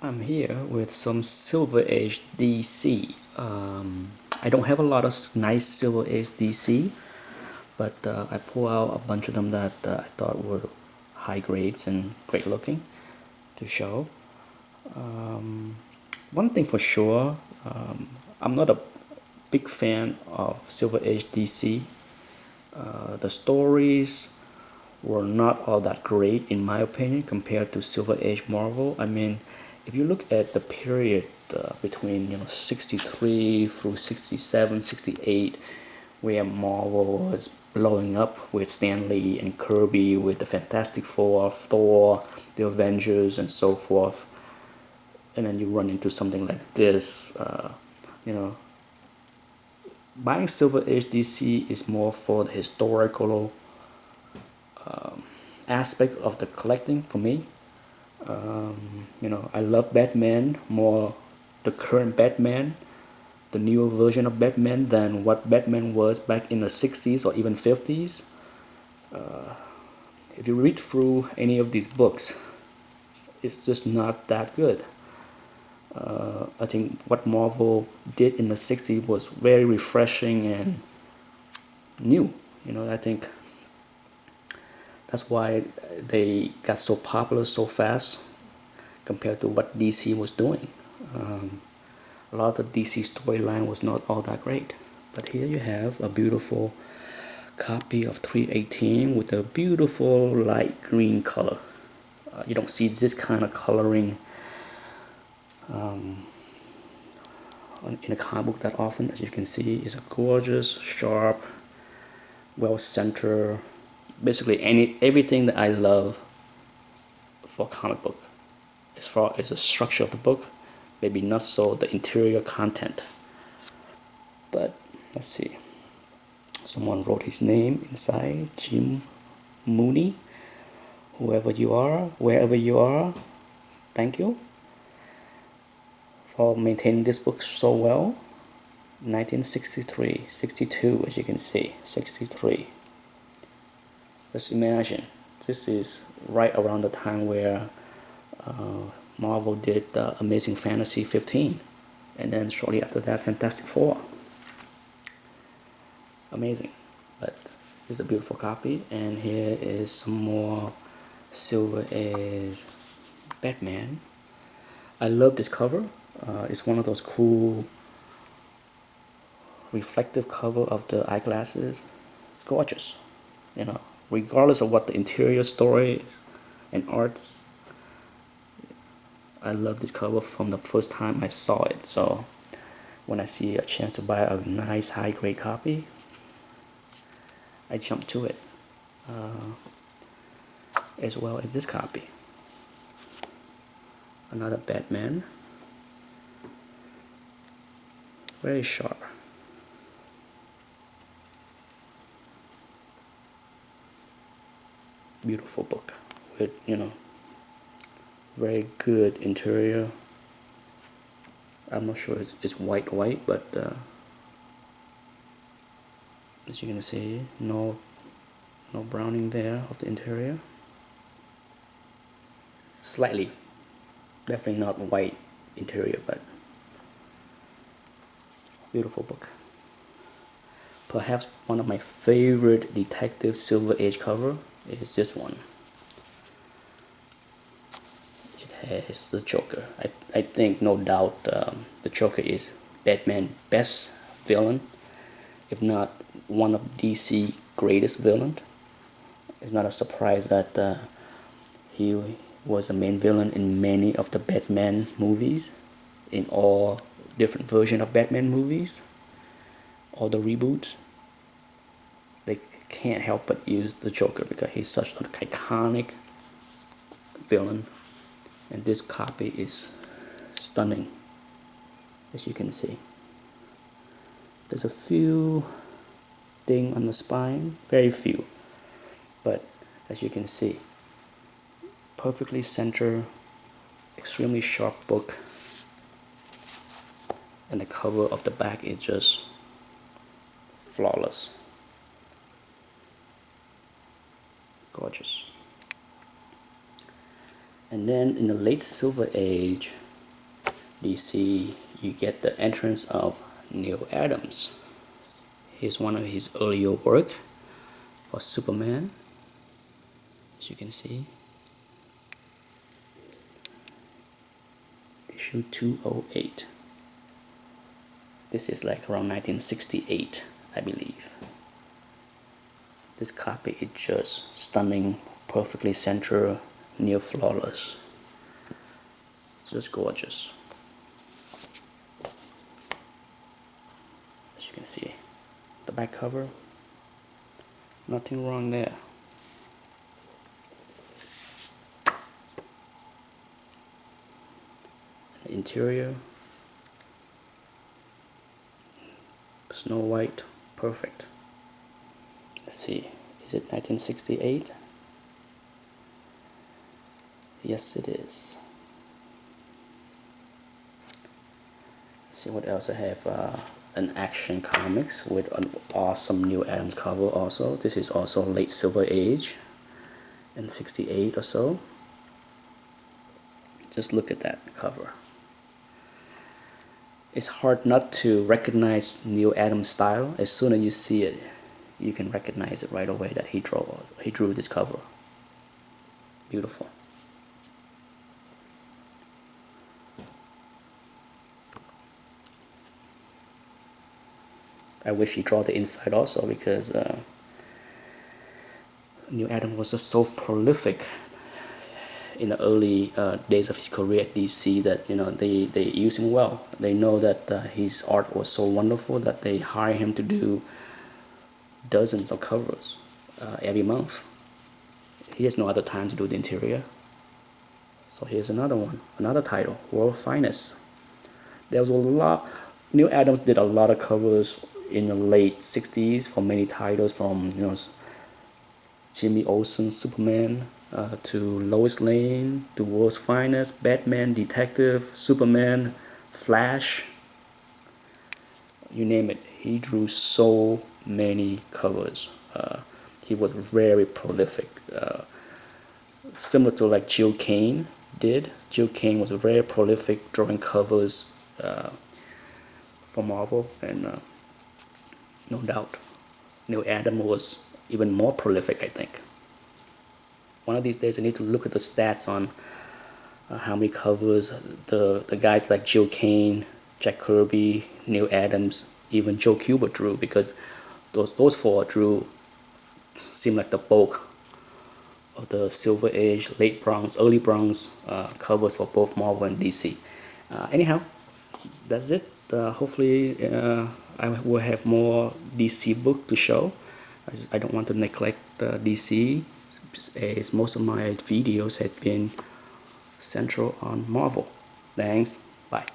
I'm here with some Silver Age DC. I don't have a lot of nice Silver Age DC, but I pull out a bunch of them that I thought were high grades and great looking to show. One thing for sure, I'm not a big fan of Silver Age DC. The stories were not all that great in my opinion compared to Silver Age Marvel. I mean, if you look at the period between 63 through 67, 68, where Marvel was blowing up with Stan Lee and Kirby, with the Fantastic Four, Thor, the Avengers, and so forth, and then you run into something like this, you know, buying Silver Age DC is more for the historical aspect of the collecting for me. I love Batman more, the current Batman, the newer version of Batman than what Batman was back in the 60s or even 50s. If you read through any of these books, it's just not that good. I think what Marvel did in the 60s was very refreshing and new. I think that's why they got so popular so fast compared to what DC was doing. A lot of the DC storyline was not all that great. But here you have a beautiful copy of 318 with a beautiful light green color. You don't see this kind of coloring in a comic book that often. As you can see, it's a gorgeous, sharp, well-centered, basically everything that I love for a comic book. As far as the structure of the book, maybe not so the interior content. But let's see. Someone wrote his name inside, Jim Mooney. Whoever you are, wherever you are, thank you for maintaining this book so well. 1963, 62, as you can see, 63. Just imagine, this is right around the time where Marvel did Amazing Fantasy 15, and then shortly after that, Fantastic Four. Amazing. But this is a beautiful copy, and here is some more Silver Age Batman. I love this cover. It's one of those cool reflective cover of the eyeglasses. It's gorgeous, regardless of what the interior story and arts. I love this cover from the first time I saw it. So when I see a chance to buy a nice high grade copy, I jump to it, as well as this copy. Another Batman, very sharp. Beautiful book with very good interior. I'm not sure it's white, but as you can see, no browning there of the interior. Slightly, definitely not white interior, but beautiful book. Perhaps one of my favorite detective Silver Age cover is this one. It has the Joker. I think no doubt the Joker is Batman's best villain, if not one of DC greatest villain. It's not a surprise that he was the main villain in many of the Batman movies, in all different versions of Batman movies, all the reboots. They can't help but use the Joker because he's such an iconic villain, and this copy is stunning, as you can see. There's a few ding on the spine, very few, but as you can see, perfectly centered, extremely sharp book, and the cover of the back is just flawless. Gorgeous. And then in the late Silver Age, DC, you get the entrance of Neal Adams. Here's one of his earlier work for Superman, as you can see. Issue 208. This is like around 1968, I believe. This copy is just stunning, perfectly centered, near flawless. Just gorgeous. As you can see, the back cover, nothing wrong there. The interior, Snow White, perfect. Let's see, is it 1968? Yes, it is. Let's see what else I have. An Action Comics with an awesome Neal Adams cover also. This is also late Silver Age in 68 or so. Just look at that cover. It's hard not to recognize Neal Adams' style. As soon as you see it, you can recognize it right away that he drew this cover. Beautiful. I wish he drew the inside also, because Neal Adams was just so prolific in the early days of his career at DC that they use him well. They know that his art was so wonderful that they hire him to do dozens of covers every month. He has no other time to do the interior. So here's another one, another title, World Finest. There was a lot. Neal Adams did a lot of covers in the late 60s for many titles, from Jimmy Olsen's Superman to Lois Lane, to World's Finest, Batman, Detective, Superman, Flash, you name it. He drew so many covers. He was very prolific, similar to like Gil Kane did. Gil Kane was very prolific drawing covers for Marvel, and no doubt Neal Adams was even more prolific, I think. One of these days I need to look at the stats on how many covers the guys like Gil Kane, Jack Kirby, Neal Adams, even Joe Kubert drew, because those four drew seem like the bulk of the Silver Age, late Bronze, early Bronze covers for both Marvel and DC. Anyhow, that's it. Hopefully I will have more DC book to show. I don't want to neglect DC, as most of my videos have been central on Marvel. Thanks. Bye.